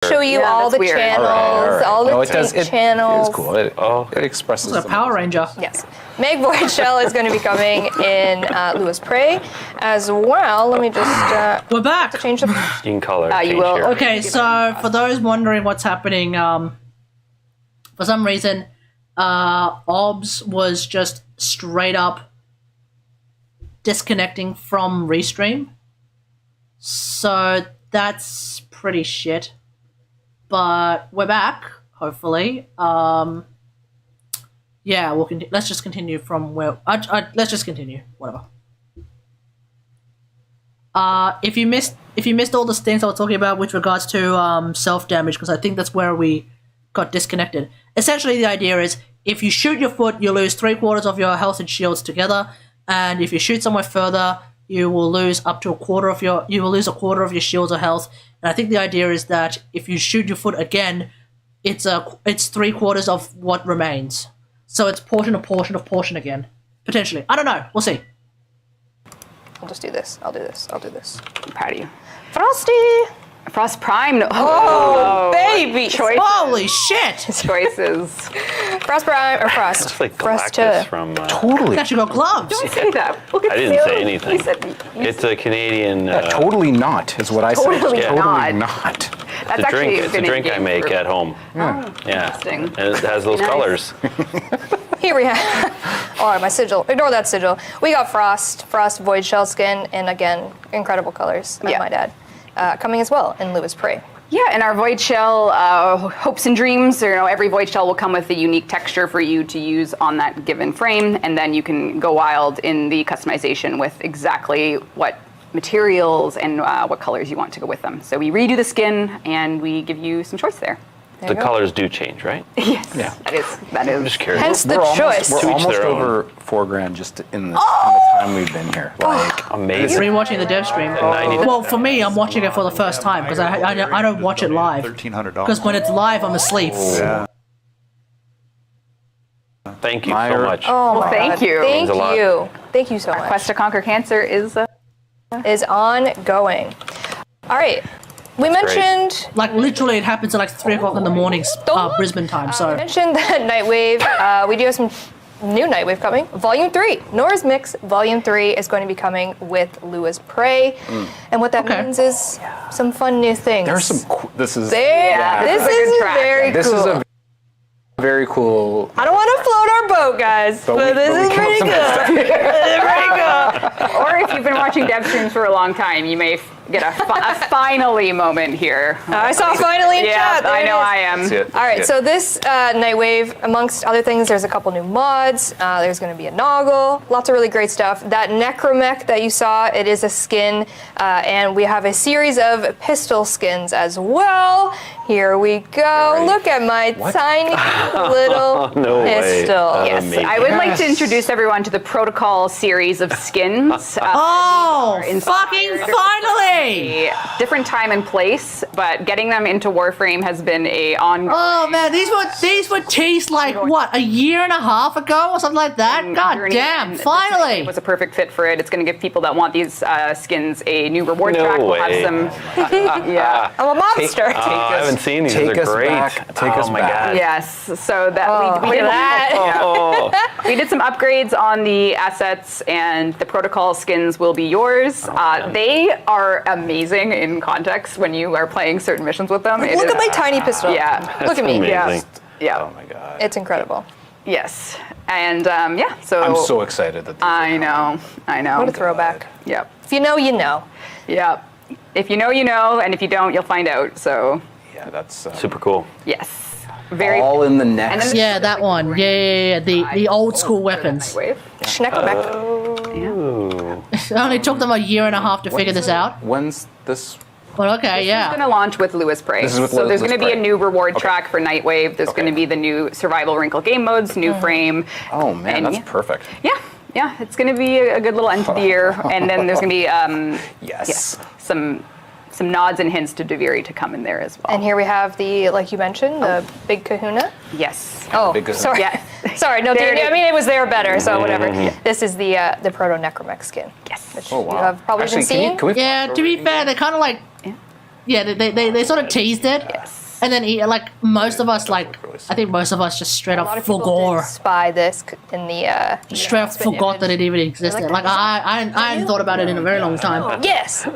Show you all the weird. channels, all the channels. It's cool. It expresses. It's a Power Ranger. Yes. Meg Void Shell is going to be coming in Lewis Prey as well. Let me just. We're back. Change the. Skin color. You will. Here. Okay, so for those wondering what's happening, for some reason, OBS was just straight up disconnecting from Restream. So that's pretty shit. But we're back, hopefully. Yeah, we'll let's just continue from where. Let's just continue. Whatever. If you missed all the things I was talking about with regards to self damage, because I think that's where we got disconnected. Essentially, the idea is if you shoot your foot, you lose 3/4 of your health and shields together, and if you shoot somewhere further, you will lose up to a quarter of your your shields or health. And I think the idea is that if you shoot your foot again, it's 3/4 of what remains. So it's portion of portion again. Potentially. I don't know. We'll see. I'll just do this. I'll do this. I'm proud of you. Frosty! Frost Prime. Oh, baby! Choices. Holy shit! Choices. Frost Prime or Frost? It's like Frost Galactus from. Totally. You actually got gloves. Don't say that. Look at I didn't you. say anything. You said, It's a Canadian. Totally not is what I said. Totally Totally not. not. That's It's a drink. actually It's a been drink I in-game make for- at home. Yeah. Yeah, Interesting. and it has those Nice. colors. Here we have. Oh, my sigil. Ignore that sigil. We got Frost Void Shell skin, and again, incredible colors, I might add. Coming as well in Lewis Prey. Yeah, and our Void Shell hopes and dreams, every Void Shell will come with a unique texture for you to use on that given frame, and then you can go wild in the customization with exactly what materials and what colors you want to go with them. So we redo the skin, and we give you some choice there. The colors do change, right? Yes, Yeah. that is. I'm just curious. Hence the choice. We're To each almost their own. over $4,000 just in the time we've been here. Like, Amazing. Rewatching the dev stream. 90. Well, for me, I'm watching it for the first time because I don't watch it live. $1,300. Because when it's live, I'm asleep. Yeah. Thank you Meyer. so much. Oh, my thank God. you. Thank Means a lot. you. Thank you so much. Quest to Conquer Cancer is ongoing. All right. We mentioned Like literally, it happens at like 3 o'clock in the morning, Brisbane time. we So mentioned that Nightwave. We do have some new Nightwave coming. Volume 3. Nora's Mix Volume 3 is going to be coming with Lewis Prey. And what that means is some fun new things. there's some. This is. This a good is track. very This cool. is a very cool. I don't want to float our boat, guys, but this is pretty came up good. with Or if you've been watching dev streams for a long time, you may get a finally moment here. I saw finally in Yeah, chat. There I it know is. I am. See it. All right, so this Nightwave, amongst other things, there's a couple new mods. There's going to be a Noggle, lots of really great stuff. That Necromech that you saw, it is a skin, and we have a series of pistol skins as well. Here we go. Look at my tiny little No way. pistol. Yes, Amazing. I would like to introduce everyone to the Protocol series of skins. oh, inspired fucking finally! A different time and place, but getting them into Warframe has been a ongoing. Oh man, these were teased like what, a year and a half ago or something like that. God journey, damn! and this Finally. was a perfect fit for it. It's going to give people that want these skins a new reward No track. We'll way. have some. Yeah. I'm a monster. I haven't seen these. Take These are us great. back. Take oh us my back. God. Yes. So that we look did at that. Oh, We did some upgrades on the assets, and the Protocol skins will be yours. They are amazing in context when you are playing certain missions with them. It Look is- at my tiny pistol. Yeah. Look at me. amazing. Yeah. Oh my god. It's incredible. Yes. And so. I'm so excited that. I know. What a throwback. Yep. If you know, you know. Yep. If you know, you know, and if you don't, you'll find out. So, Yeah, that's Super cool. yes. Very. all in the next. then- Yeah, that one. Yeah. The old school weapons. Wave. Schneckleback. Ooh. It only took them a year and a half to figure this out. When's this? Well, okay, It's yeah. going to launch with Lewis Prey. This is with so there's Lewis going to be a Prey. new reward track for Nightwave. There's Okay. going to be the new survival wrinkle game modes, new frame. Oh man, And that's yeah. perfect. Yeah, it's going to be a good little end to the year. And then there's going to be Yes. some nods and hints to Deviri to come in there as well. And here we have the, like you mentioned, the big kahuna. Yes. Oh, Big kahuna. sorry. Yes. Sorry, no, There it I is. mean, it was there better, so whatever. This is the Proto-Necromech skin. Yes. Which Oh wow. you have probably Actually, been seeing. Can we Yeah, to be fair, they're kind of like, yeah, they sort of teased it. Yes. And then like most of us, like I think most of us just straight A lot up of people forgot, did spy this in the straight up forgot that it even existed. Like I hadn't thought about it in a very long time. Yes,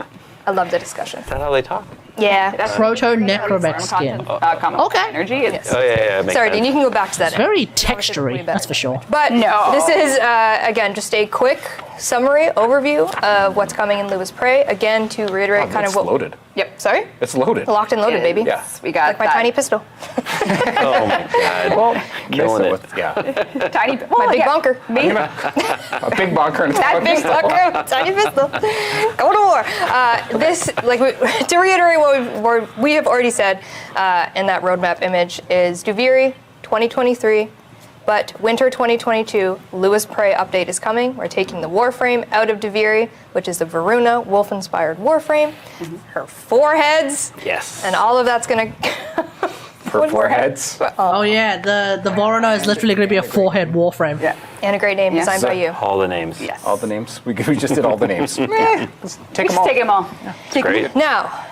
I love the discussion. Is that how they talk? Yeah. Proto necromech skin. Okay. Energy. It's, Oh yeah. Makes Sorry, sense. Dean, you can go back to that. Very way textury, better. that's for sure. But No. this is, again, just a quick summary, overview of what's coming in Lewis Prey. Again, to reiterate kind of It's what... loaded. Yep. Sorry? It's loaded. Locked and loaded, baby. Yeah. We got Like my that tiny pistol. Oh my god. Well, Killing it. Yeah. tiny. My big bunker. Maybe. A big bunker and a That big pistol. bunker, tiny pistol. Go to war. This, like, to reiterate what we have already said in that roadmap image is Duviri 2023. But winter 2022, Lewis Prey update is coming. We're taking the Warframe out of Duviri, which is the Varuna wolf-inspired Warframe. Her 4 heads, Yes. and all of that's gonna. For 4 heads. Oh yeah, the Vorona is literally going to be a 4-head Warframe. Yeah. And a great name Yes. designed by you. All the names. Yes. All the names. We just did all the names. Take them Just all. take them all. Great. Now,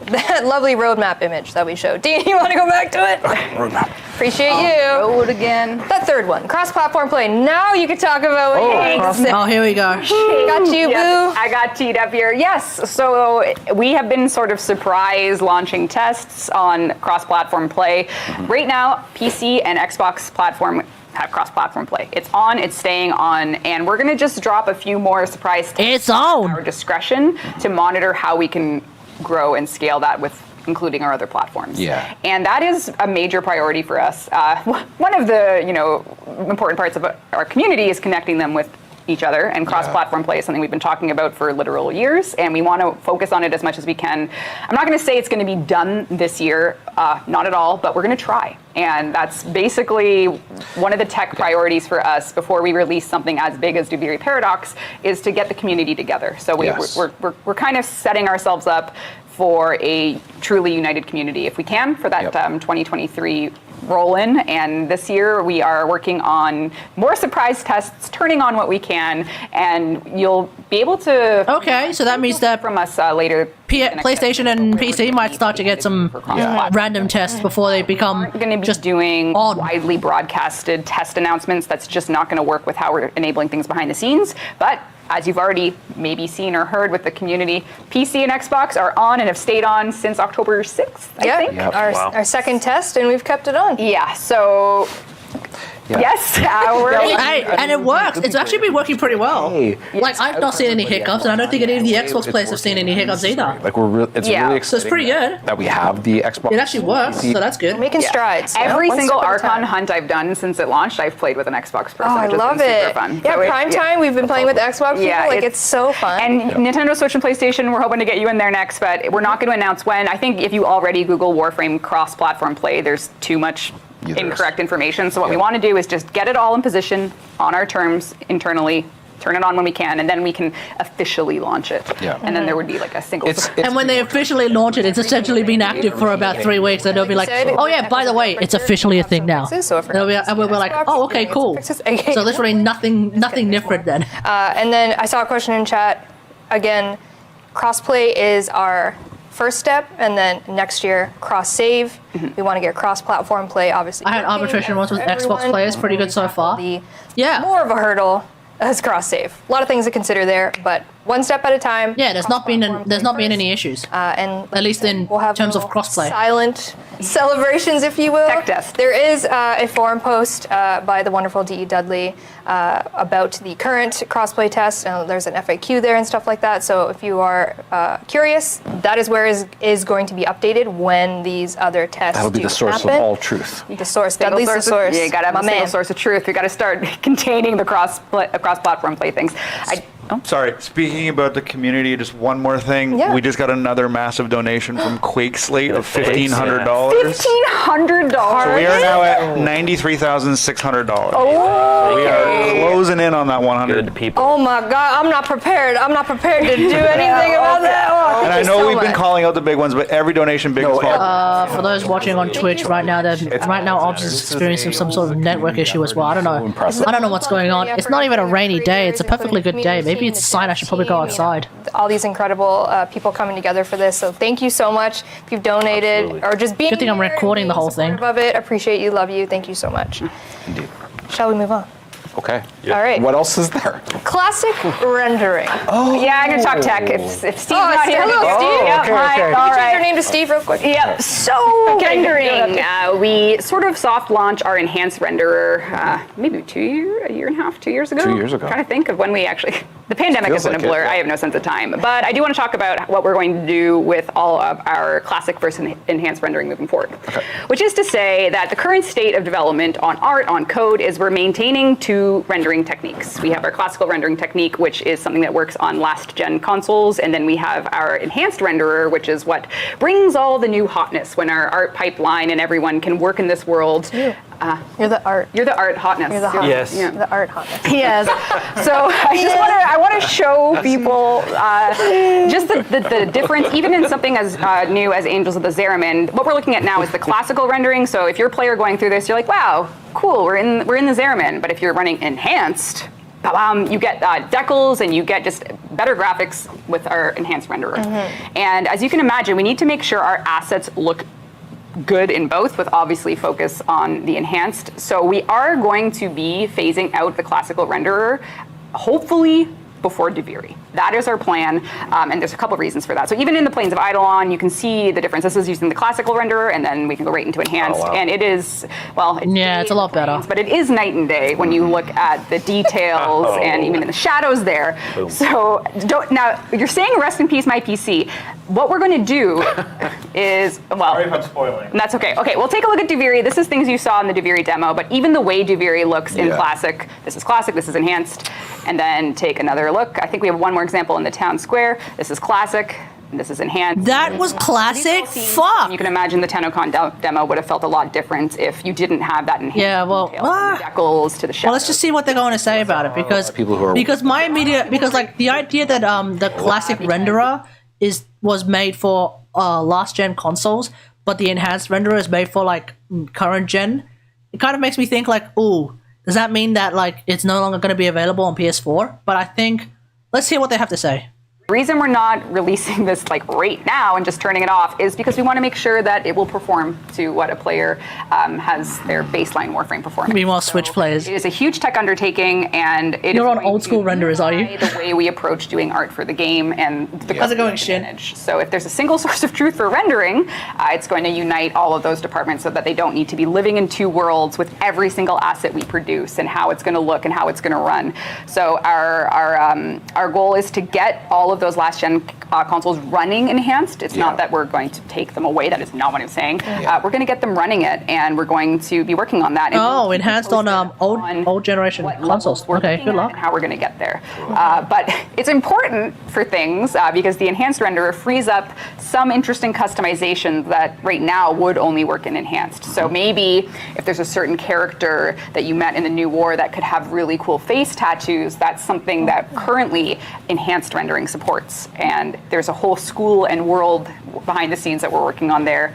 that lovely roadmap image that we showed. Dean, you want to go back to it? Roadmap. Appreciate you. Road again. That third one, cross-platform play. Now you can talk about what you cross- think. Oh, here we go. Got you, Yep, boo. I got teed up here. Yes, so we have been sort of surprise launching tests on cross-platform play. Right now, PC and Xbox platform have cross-platform play. It's on, it's staying on, and we're gonna just drop a few more surprise tests It's at our on. discretion to monitor how we can grow and scale that with including our other platforms. Yeah. And that is a major priority for us. One of the important parts of our community is connecting them with each other, and cross-platform play is something we've been talking about for literal years, and we want to focus on it as much as we can. I'm not going to say it's going to be done this year, not at all, but we're going to try. And that's basically one of the tech priorities for us before we release something as big as Duviri Paradox, is to get the community together. So Yes. we're kind of setting ourselves up for a truly united community if we can for that Yep. 2023 roll in. And this year we are working on more surprise tests, turning on what we can, and you'll be able to Okay, so that means that from us later. PlayStation and PC might start to get some random tests before they become We're going to be just doing on. widely broadcasted test announcements. That's just not going to work with how we're enabling things behind the scenes. But as you've already maybe seen or heard with the community, PC and Xbox are on and have stayed on since October 6th, I think. Yep. Wow. Our second test, and we've kept it on. Yeah, so Yeah. yes, our Hey, and it works. It's actually been working pretty well. Hey. Like I've not seen any hiccups, and I don't think any of the Xbox players have seen any hiccups either. Like it's Yeah. really So it's exciting pretty good. that we have the Xbox. It actually works, so that's good. Making strides. you know, Every one single step at a Archon time. hunt I've done since it launched, I've played with an Xbox person. Oh, I which has love been it. super fun. Yeah, So prime time. We've been playing with Xbox people. Yeah, Like it's so fun. And Nintendo Switch and PlayStation, we're hoping to get you in there next, but we're not going to announce when. I think if you already Google Warframe cross-platform play, there's too much Yeah, there is. incorrect information. So what we want to do is just get it all in position on our terms internally, turn it on when we can, and then we can officially launch it. Yeah. And then there would be like a single. And when they officially launch it, it's essentially been active for about 3 weeks, and they'll be like, "Oh yeah, by the way, it's officially a thing now." So if And we'll be like, "Oh, okay, cool." So literally nothing different then. And then I saw a question in chat. Again, crossplay is our first step, and then next year cross save. We want to get cross-platform play. Obviously, I had arbitration once with Xbox players, pretty good so far. Yeah. More of a hurdle as cross save. A lot of things to consider there, but one step at a time. Yeah, there's not been any issues. And At least in we'll have terms of little crossplay. Silent celebrations, if you will. Tech test. There is a forum post by the wonderful D.E. Dudley about the current crossplay test. There's an FAQ there and stuff like that. So if you are curious, that is where is going to be updated when these other tests That'll be do the source happen. of all truth. The source. Single Dudley's the source. Yeah, you gotta have My a single man. source of truth. We gotta start containing the cross-platform play things. Sorry, speaking about the community, just one more thing. Yeah. We just got another massive donation from Quake Slate of $1,500. $1,500. So we are now at $93,600. Oh, we are closing in on that 100. Good people. Oh my God, I'm not prepared. I'm not prepared to do anything about that one. And I know we've been calling out the big ones, but every donation, big and small. For those watching on Twitch right now, Obs is experiencing some sort of network issue as well. I don't know. Impressive. I don't know what's going on. It's not even a rainy day. It's a perfectly good day. Maybe maybe it's a sign I should probably go outside. All these incredible people coming together for this. So thank you so much. If you've donated or just being Good thing I'm here, recording the whole thing. supportive of it. Appreciate you. Love you. Thank you so much. Indeed. Shall we move on? Okay. All right. What else is there? Classic rendering. Yeah, I'm gonna talk tech if Steve's not here. hello, Steve. Yep, Okay, hi. okay. All Change right. your name to Steve real quick. Yep. So rendering, we sort of soft launched our enhanced renderer maybe a year and a half, 2 years ago. 2 years ago. Trying to think of when we actually. The pandemic has Feels been like a blur. it, yeah. I have no sense of time. But I do want to talk about what we're going to do with all of our classic versus enhanced rendering moving forward. Okay. Which is to say that the current state of development on art, on code, is we're maintaining two rendering techniques. We have our classical rendering technique, which is something that works on last-gen consoles, and then we have our enhanced renderer, which is what brings all the new hotness when our art pipeline and everyone can work in this world. You're the art. You're the art hotness. You're the hot. Yes. Yeah. The art hotness. Yes. So I want to show people just the difference, even in something as new as Angels of the Zariman. What we're looking at now is the classical rendering. So if you're a player going through this, you're like, wow, cool, we're in the Zariman. But if you're running enhanced, you get decals and you get just better graphics with our enhanced renderer. And as you can imagine, we need to make sure our assets look good in both, with obviously focus on the enhanced. So we are going to be phasing out the classical renderer, hopefully before Deviri. That is our plan, and there's a couple of reasons for that. So even in the Plains of Eidolon, you can see the difference. This is using the classical renderer, and then we can go right into enhanced. Oh, wow. And it is, well, Yeah, it's a lot better. but it is night and day when you look at the details and even in the shadows there. So now you're saying rest in peace, my PC. What we're going to do is, well, Sorry if I'm spoiling. that's okay. Okay, we'll take a look at Deviri. This is things you saw in the Deviri demo, but even the way Deviri looks in Yeah. classic, this is enhanced, and then take another look. I think we have one more example in the town square. This is classic, and this is enhanced. That was classic? Scenes, Fuck! and you can imagine the TennoCon demo would have felt a lot different if you didn't have that enhanced Yeah, well, detail, from the decals to the shadows. Well, let's just see what they're going to say about it, because people who are- like the idea that the classic renderer was made for last gen consoles, but the enhanced renderer is made for like current gen. It kind of makes me think like, ooh, does that mean that like it's no longer going to be available on PS4? But I think let's hear what they have to say. The reason we're not releasing this like right now and just turning it off is because we want to make sure that it will perform to what a player has their baseline Warframe performance. Meanwhile, Switch players. It is a huge tech undertaking, and it You're is on going old school to renderers, are you? unify the way we approach doing art for the game and the How's it going, competitive Shin? advantage. So if there's a single source of truth for rendering, it's going to unite all of those departments so that they don't need to be living in two worlds with every single asset we produce and how it's going to look and how it's going to run. So our goal is to get all of those last gen consoles running enhanced. It's not that we're going to take them away. That is not what I'm saying. We're going to get them running it, and we're going to be working on that. And Oh, we'll keep enhanced posted on old generation what consoles. levels we're Okay, looking good at luck. and how we're going to get there. But it's important for things because the enhanced renderer frees up some interesting customizations that right now would only work in enhanced. So maybe if there's a certain character that you met in the New War that could have really cool face tattoos, that's something that currently enhanced rendering supports. And there's a whole school and world behind the scenes that we're working on there.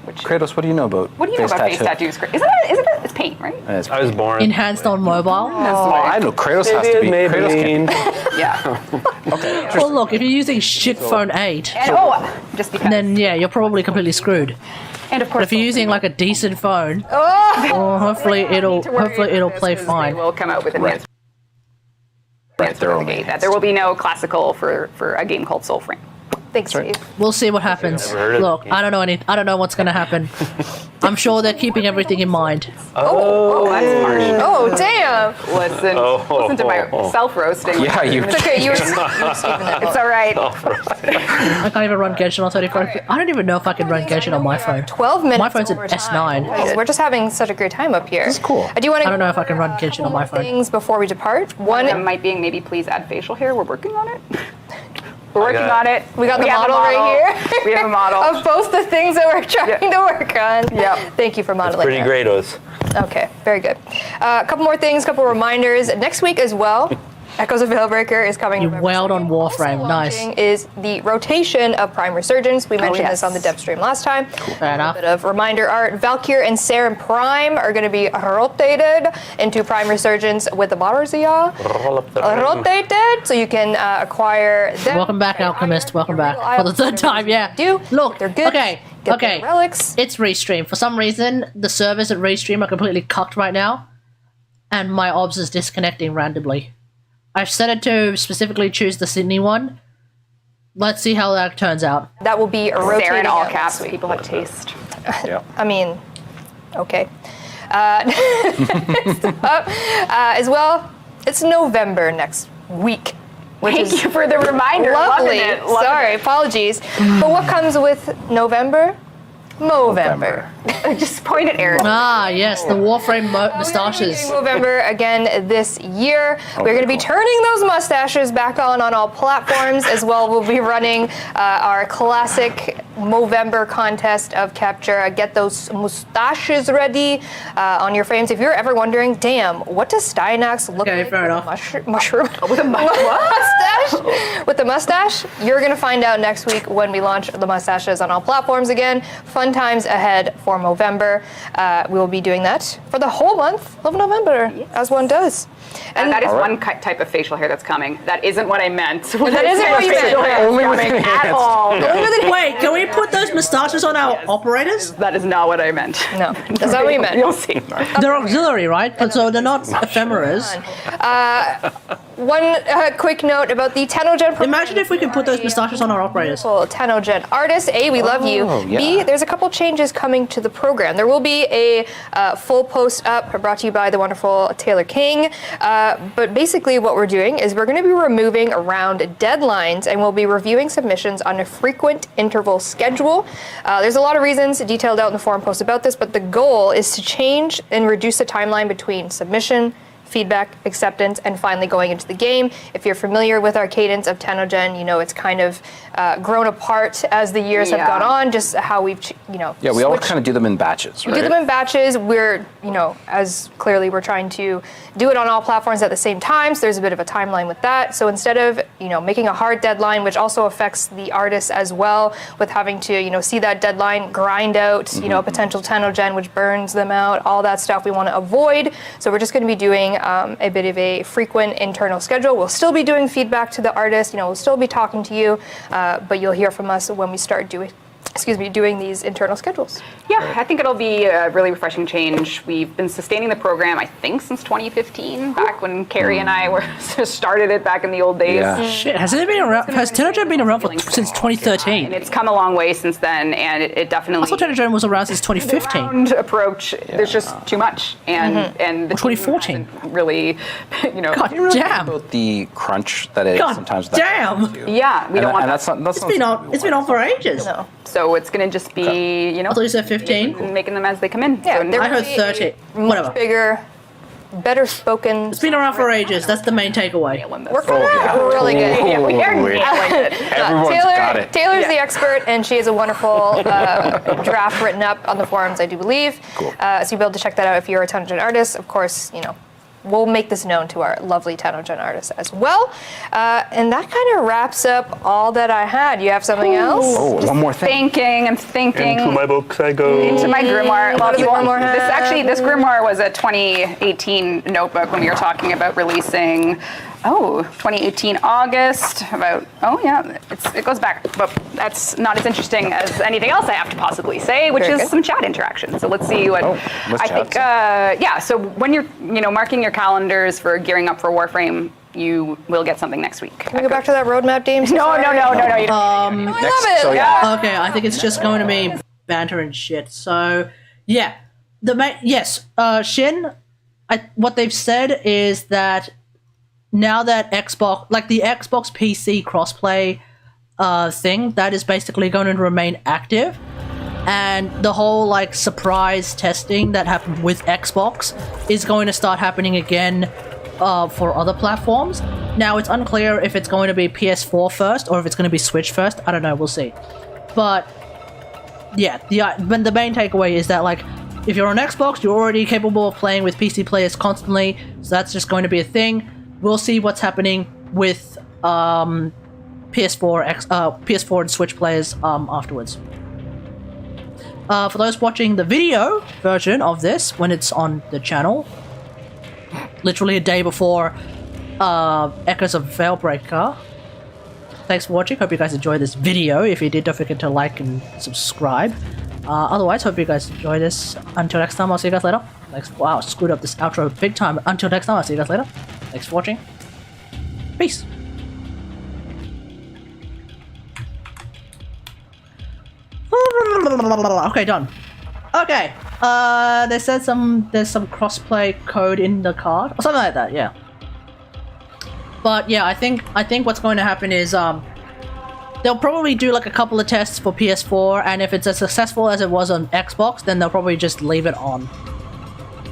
Which Kratos, what do you know about what do you know about face tattoos? Isn't it? It's paint, right? I was born. Enhanced on mobile. I know Kratos has to be. Kratos can. Yeah. Okay. Well, look, if you're using shit phone 8, And just because. then yeah, you're probably completely screwed. And of But course, if you're using like a decent phone, well, hopefully it'll play fine. They will come out with enhanced. Right, they're only That there will be no classical for a game called Soulframe. Thanks, Steve. We'll see what happens. Never heard of Look, it. I don't know what's gonna happen. I'm sure they're keeping everything in mind. Oh, that's harsh. Oh, damn. Listen to my self-roasting. Yeah, you. It's okay. You were Stephen. It's all right. I can't even run Genshin on 34. I don't even know if I can run Genshin on my phone. 12 minutes. My phone's an over time. S9. Guys, we're just having such a great time up here. This is cool. I do want to. I don't know if I can run Genshin on my phone. Things before we depart. One One. might be maybe please add facial hair. We're working on it. We're working on it. We got the have a model right here. We have a model. Of both the things that we're trying to work on. Yep. Thank you for modeling. Pretty that. great, Oz. Okay, very good. A couple more things, couple reminders. Next week as well, Echoes of Veilbreaker is coming. You November wailed on 2nd. Warframe, Also nice. launching is the rotation of Prime Resurgence. We mentioned this yes. on the dev stream last time. Fair enough. A bit of reminder art. Valkyr and Saren Prime are going to be rotated into Prime Resurgence with the Marzia. Roll up the ring. Rotated, so you can acquire them. Welcome back, Alchemist. Welcome back. For the third time, yeah. Look, they're good. okay, Get okay. their relics. It's Restream. For some reason, the servers at Restream are completely cucked right now, and my obs is disconnecting randomly. I've set it to specifically choose the Sydney one. Let's see how that turns out. That will be rotating There in all out caps, next week. people have taste. I mean, okay. Next up, as well, it's November next week. Which Thank is you for the reminder. lovely. Loving it. Loving Sorry, apologies. But what comes with November? Movember. it. Just point at Eric. Ah, yes, the Warframe moustaches. Movember again this year. We're going to be turning those mustaches back on all platforms as well. We'll be running our classic Movember contest of capture. Get those mustaches ready on your frames. If you're ever wondering, damn, what does Stynax look Okay, like fair with enough. a mushroom? With a mustache? With the mustache? You're going to find out next week when we launch the mustaches on all platforms again. Fun times ahead for Movember. We will be doing that for the whole month of November, as one does. And that is one type of facial hair that's coming. That isn't what I meant. That isn't what you Facial meant. hair is Only with coming at enhanced. all. Wait, can we put those moustaches on our operators? That is not what I meant. No, that's not what you meant. You'll see. They're auxiliary, right? So they're not ephemeras. One quick note about the Tenogen program. Imagine if we could put those moustaches on our operators. Well, Tenogen artist. A, we love you. yeah. B, there's a couple changes coming to the program. There will be a full post up brought to you by the wonderful Taylor King. But basically what we're doing is we're going to be removing around deadlines and we'll be reviewing submissions on a frequent interval schedule. There's a lot of reasons detailed out in the forum post about this, but the goal is to change and reduce the timeline between submission, feedback, acceptance, and finally going into the game. If you're familiar with our cadence of Tenogen, you know it's kind of grown apart as the years have Yeah. gone on, just how we've, Yeah, we all switched. kind of do them in batches, We right? do them in batches. We're, as clearly we're trying to do it on all platforms at the same time. So there's a bit of a timeline with that. So instead of, making a hard deadline, which also affects the artists as well, with having to, see that deadline grind out, a potential Tenogen, which burns them out, all that stuff we want to avoid. So we're just going to be doing a bit of a frequent internal schedule. We'll still be doing feedback to the artist. We'll still be talking to you, but you'll hear from us when we start doing these internal schedules. Yeah, I think it'll be a really refreshing change. We've been sustaining the program, I think, since 2015, back when Carrie and I started it back in the old days. Yeah. Shit, has Tenogen been around since 2013? And it's come a long way since then, and it definitely. I thought Tenogen was around since 2015. round approach. There's just too much, and the team 2014. hasn't really, God damn. About the crunch that it God sometimes damn. does. Yeah, we don't want and that. that's It's been on for ages. No. So it's going to just be, I thought you said 15. making them as they come in. Yeah, So they're I heard 30. Whatever. bigger, better spoken. It's been around for ages. That's the main takeaway. We're really good. Yeah, we are Ooh, nailing it. Everyone's got it. Taylor's the expert, and she has a wonderful draft written up on the forums, I do believe. Cool. So you'll be able to check that out if you're a Tenogen artist. Of course, we'll make this known to our lovely Tenogen artists as well. And that kind of wraps up all that I had. You have something else? Oh, one more thing. I'm thinking. Into my books I go. Into my grimoire. What does the grimoire have? This grimoire was a 2018 notebook when we were talking about releasing. 2018 August. It goes back, but that's not as interesting as anything else I have to possibly say, which Very is good. some chat interaction. So let's see what let's I chat. think. So when you're marking your calendars for gearing up for Warframe, you will get something next week. Can we go back to that roadmap, James? No. You don't. I love it. So yeah, Okay, I think it's just going to be banter and shit. So, yeah. Shin, what they've said is that now that Xbox, like the Xbox PC crossplay thing, that is basically going to remain active. And the whole surprise testing that happened with Xbox is going to start happening again for other platforms. Now it's unclear if it's going to be PS4 first or if it's going to be Switch first. I don't know, we'll see. But yeah, the main takeaway is that if you're on Xbox, you're already capable of playing with PC players constantly, so that's just going to be a thing. we'll see what's happening with PS4 and Switch players afterwards. For those watching the video version of this when it's on the channel, literally a day before Echoes of Veilbreaker. Thanks for watching. Hope you guys enjoyed this video. If you did, don't forget to like and subscribe. Otherwise, hope you guys enjoy this. Until next time, I'll see you guys later. Thanks. Wow, screwed up this outro big time. Until next time, I'll see you guys later. Thanks for watching. Peace. Okay, done. Okay. They said there's some crossplay code in the card or something like that. Yeah. But yeah, I think what's going to happen is they'll probably do like a couple of tests for PS4, and if it's as successful as it was on Xbox, then they'll probably just leave it on.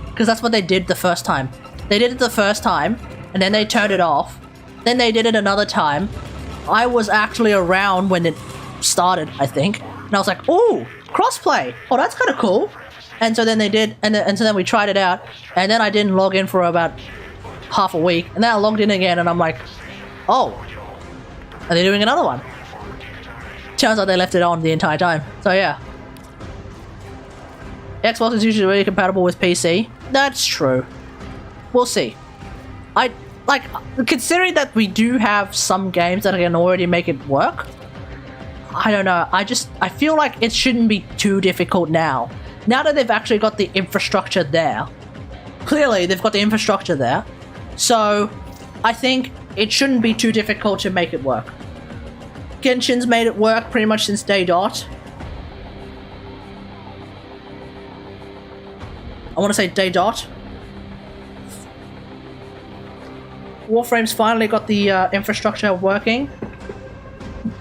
Because that's what they did the first time. They did it the first time, and then they turned it off. Then they did it another time. I was actually around when it started, I think. And I was like, ooh, crossplay. Oh, that's kind of cool. And so then they did, and so then we tried it out. And then I didn't log in for about half a week. And then I logged in again, and I'm like, oh, are they doing another one? Turns out they left it on the entire time. So yeah. Xbox is usually really compatible with PC. That's true. We'll see. Considering that we do have some games that can already make it work, I don't know. I feel like it shouldn't be too difficult now. Now that they've actually got the infrastructure there. Clearly, they've got the infrastructure there. So, I think it shouldn't be too difficult to make it work. Genshin's made it work pretty much since day dot. I want to say day dot. Warframe's finally got the infrastructure working.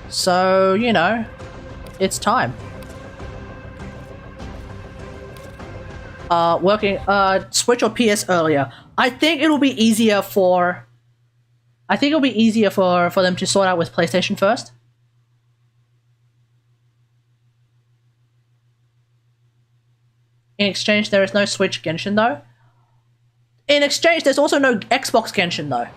So, you know, it's time. Switch or PS earlier. I think it'll be easier for them to sort out with PlayStation first. In exchange, there is no Switch Genshin though. In exchange, there's also no Xbox Genshin though.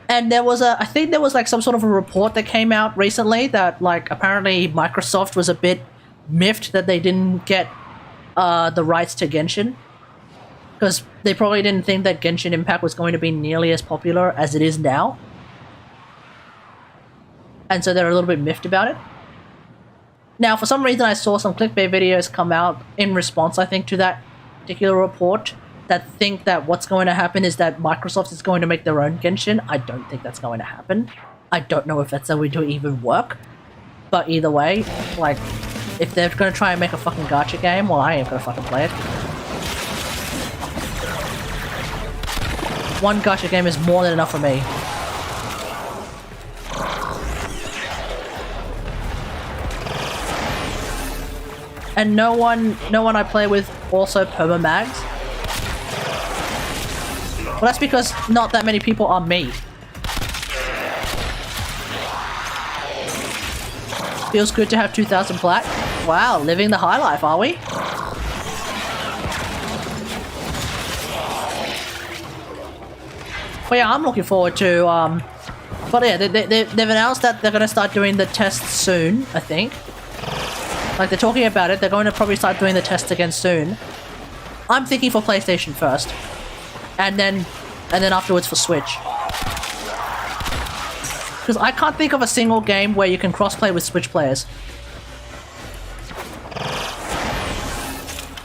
And I think there was like some sort of a report that came out recently that like apparently Microsoft was a bit miffed that they didn't get the rights to Genshin. Because they probably didn't think that Genshin Impact was going to be nearly as popular as it is now. And so they're a little bit miffed about it. Now, for some reason, I saw some clickbait videos come out in response, I think, to that particular report that think that what's going to happen is that Microsoft is going to make their own Genshin. I don't think that's going to happen. I don't know if that's going to even work. But either way, like, if they're going to try and make a fucking gacha game, well, I ain't going to fucking play it. One gacha game is more than enough for me. And no one I play with also perma-mags. Well, that's because not that many people are me. Feels good to have 2,000 plat. Wow, living the high life, are we? But yeah, I'm looking forward to, but yeah, they've announced that they're going to start doing the tests soon, I think. Like, they're talking about it, they're going to probably start doing the tests again soon. I'm thinking for PlayStation first. And then afterwards for Switch. Because I can't think of a single game where you can crossplay with Switch players.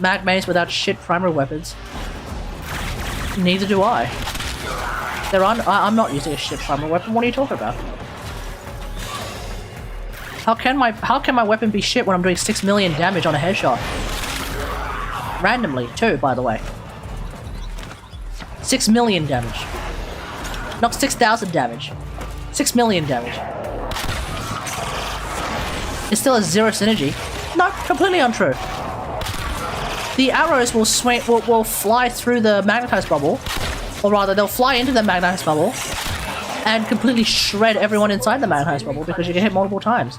Mag mains without shit primary weapons. Neither do I. I'm not using a shit primary weapon. What are you talking about? How can my weapon be shit when I'm doing 6 million damage on a headshot? Randomly, too, by the way. 6 million damage. Not 6,000 damage. 6 million damage. It still has 0 synergy. No, completely untrue. The arrows will fly through the magnetized bubble, or rather, they'll fly into the magnetized bubble and completely shred everyone inside the magnetized bubble because you get hit multiple times.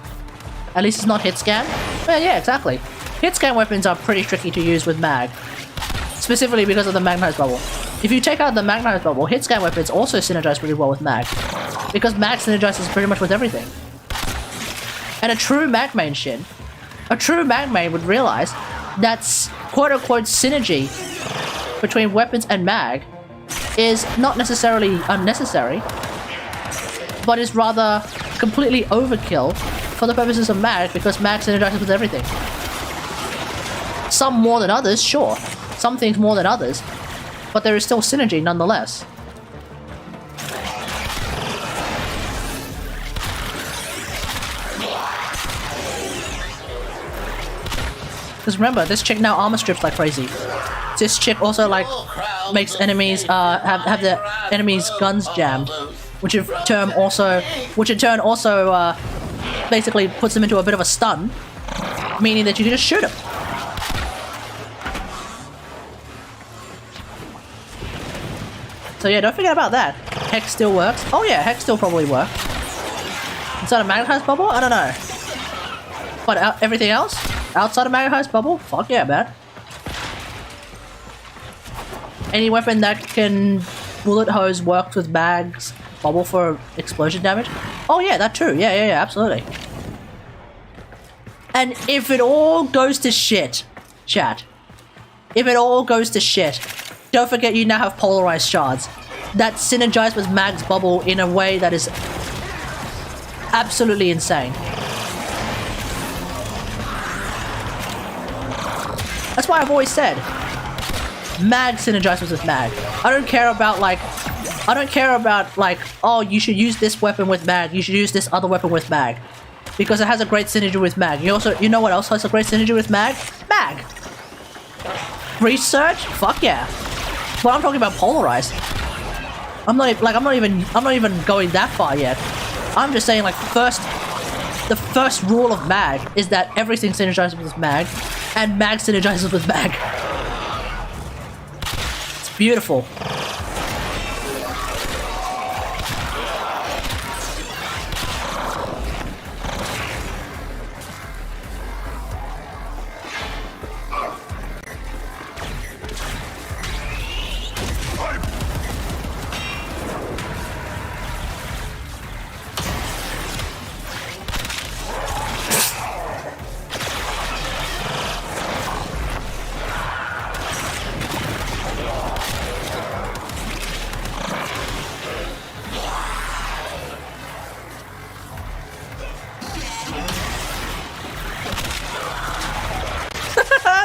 At least it's not hit scan. Well, yeah, exactly. Hit scan weapons are pretty tricky to use with mag, specifically because of the magnetized bubble. If you take out the magnetized bubble, hit scan weapons also synergize pretty well with mag. Because mag synergizes pretty much with everything. And a true mag main would realize that's quote-unquote synergy between weapons and mag is not necessarily unnecessary, but is rather completely overkill for the purposes of mag, because mag synergizes with everything. Some more than others, sure. Some things more than others, but there is still synergy nonetheless. Because remember, this chick now armor strips like crazy. This chick also like makes enemies have their enemies' guns jammed, which in turn also basically puts them into a bit of a stun, meaning that you can just shoot them. So yeah, don't forget about that. Hex still works. Oh yeah, Hex still probably works. Inside a magnetized bubble? I don't know. But everything else? Outside of magnetized bubble? Fuck yeah, man. Any weapon that can bullet hose works with mag's bubble for explosion damage? Oh yeah, that too. Yeah, absolutely. And if it all goes to shit, chat. If it all goes to shit, don't forget you now have polarized shards that synergize with mag's bubble in a way that is absolutely insane. That's why I've always said mag synergizes with mag. I don't care about like, oh, you should use this weapon with mag, you should use this other weapon with mag, because it has a great synergy with mag. You know what else has a great synergy with mag? Mag. Research? Fuck yeah. But I'm talking about polarized. I'm not even going that far yet. I'm just saying, like, the first rule of mag is that everything synergizes with mag, and mag synergizes with mag. It's beautiful.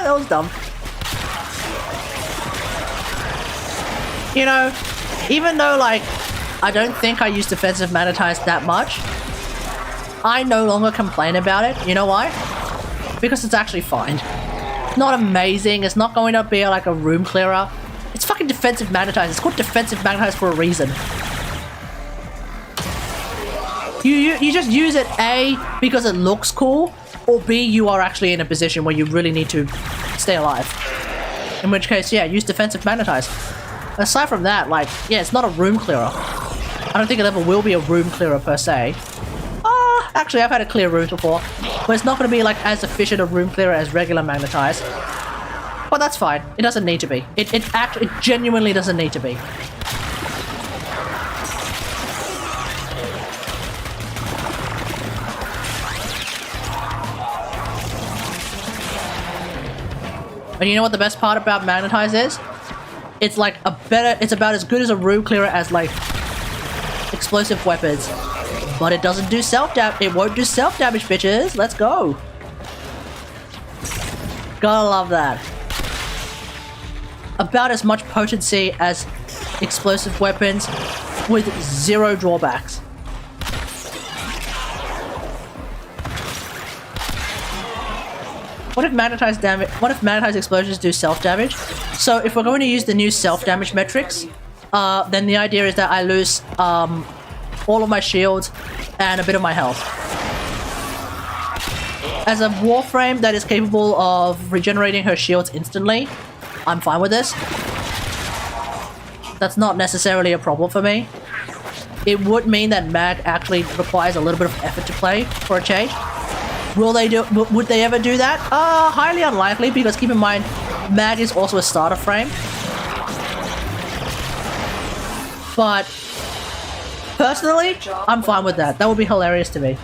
That was dumb. You know, even though, like, I don't think I use defensive magnetize that much, I no longer complain about it. You know why? Because it's actually fine. It's not amazing. It's not going to be like a room clearer. It's fucking defensive magnetize. It's called defensive magnetize for a reason. You just use it A, because it looks cool, or B, you are actually in a position where you really need to stay alive. In which case, yeah, use defensive magnetize. Aside from that, like, yeah, it's not a room clearer. I don't think it ever will be a room clearer per se. Actually, I've had to clear rooms before, but it's not going to be like as efficient a room clearer as regular magnetize. But that's fine. It doesn't need to be. It genuinely doesn't need to be. And you know what the best part about magnetize is? It's like it's about as good as a room clearer as like explosive weapons. But it doesn't do self-damage. It won't do self-damage, bitches. Let's go. Gotta love that. About as much potency as explosive weapons with zero drawbacks. What if magnetized explosions do self-damage? So if we're going to use the new self-damage metrics, then the idea is that I lose all of my shields and a bit of my health. As a Warframe that is capable of regenerating her shields instantly, I'm fine with this. That's not necessarily a problem for me. It would mean that mag actually requires a little bit of effort to play for a change. Would they ever do that? Highly unlikely, because keep in mind, mag is also a starter frame. But personally, I'm fine with that. That would be hilarious to me.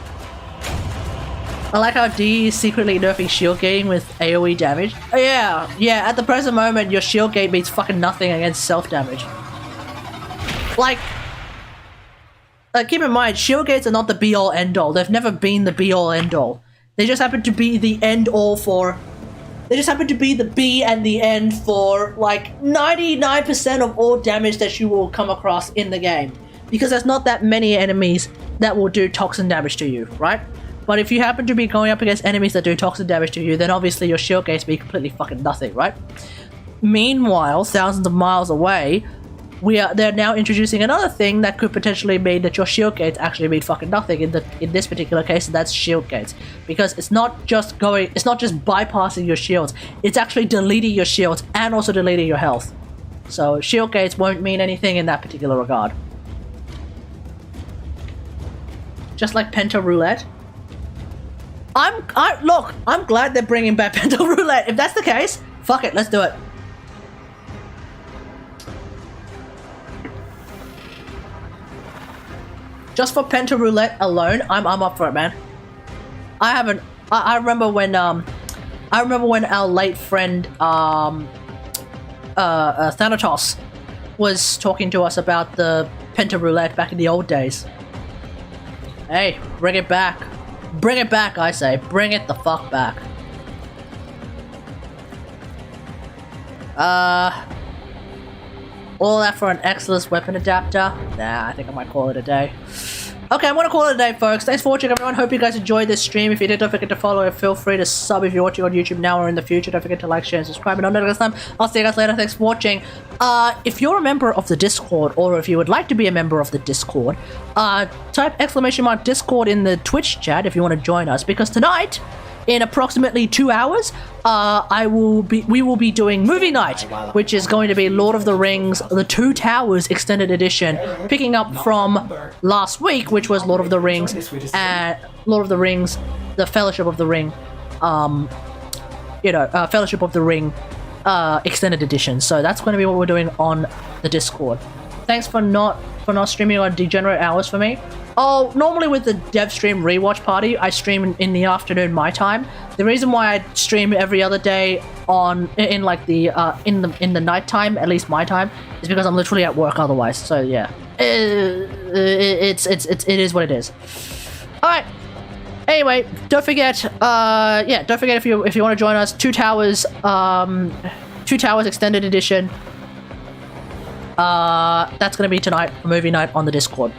I like how D is secretly nerfing shield gating with AoE damage. Oh, yeah, at the present moment, your shield gate means fucking nothing against self-damage. Like, keep in mind, shield gates are not the be-all end-all. They've never been the be-all end-all. They just happen to be the end-all for... They just happen to be the be and the end for, like, 99% of all damage that you will come across in the game. Because there's not that many enemies that will do toxin damage to you, right? But if you happen to be going up against enemies that do toxin damage to you, then obviously your shield gates be completely fucking nothing, right? Meanwhile, thousands of miles away, they're now introducing another thing that could potentially mean that your shield gates actually mean fucking nothing in this particular case, and that's shield gates. Because it's not just bypassing your shields, it's actually deleting your shields and also deleting your health. So shield gates won't mean anything in that particular regard. Just like Penta Roulette. Look, I'm glad they're bringing back Penta Roulette. If that's the case, fuck it, let's do it. Just for Penta Roulette alone, I'm up for it, man. I remember when our late friend Thanatos was talking to us about the Penta Roulette back in the old days. Hey, bring it back. Bring it back, I say. Bring it the fuck back. All that for an Exilus weapon adapter? Nah, I think I might call it a day. Okay, I'm gonna call it a day, folks. Thanks for watching, everyone. Hope you guys enjoyed this stream. If you did, don't forget to follow and feel free to sub if you're watching on YouTube now or in the future. Don't forget to like, share, and subscribe. And until next time, I'll see you guys later. Thanks for watching. If you're a member of the Discord, or if you would like to be a member of the Discord, type !Discord in the Twitch chat if you want to join us. Because tonight, in approximately 2 hours, we will be doing movie night, which is going to be Lord of the Rings: The Two Towers Extended Edition, picking up from last week, which was Lord of the Rings: The Fellowship of the Ring, Fellowship of the Ring Extended Edition. So that's going to be what we're doing on the Discord. Thanks for not streaming on degenerate hours for me. Oh, normally with the dev stream rewatch party, I stream in the afternoon my time. The reason why I stream every other day in the night time, at least my time, is because I'm literally at work otherwise. So yeah, it is what it is. All right. Anyway, don't forget. Don't forget if you want to join us, Two Towers Extended Edition. That's gonna be tonight, movie night on the Discord.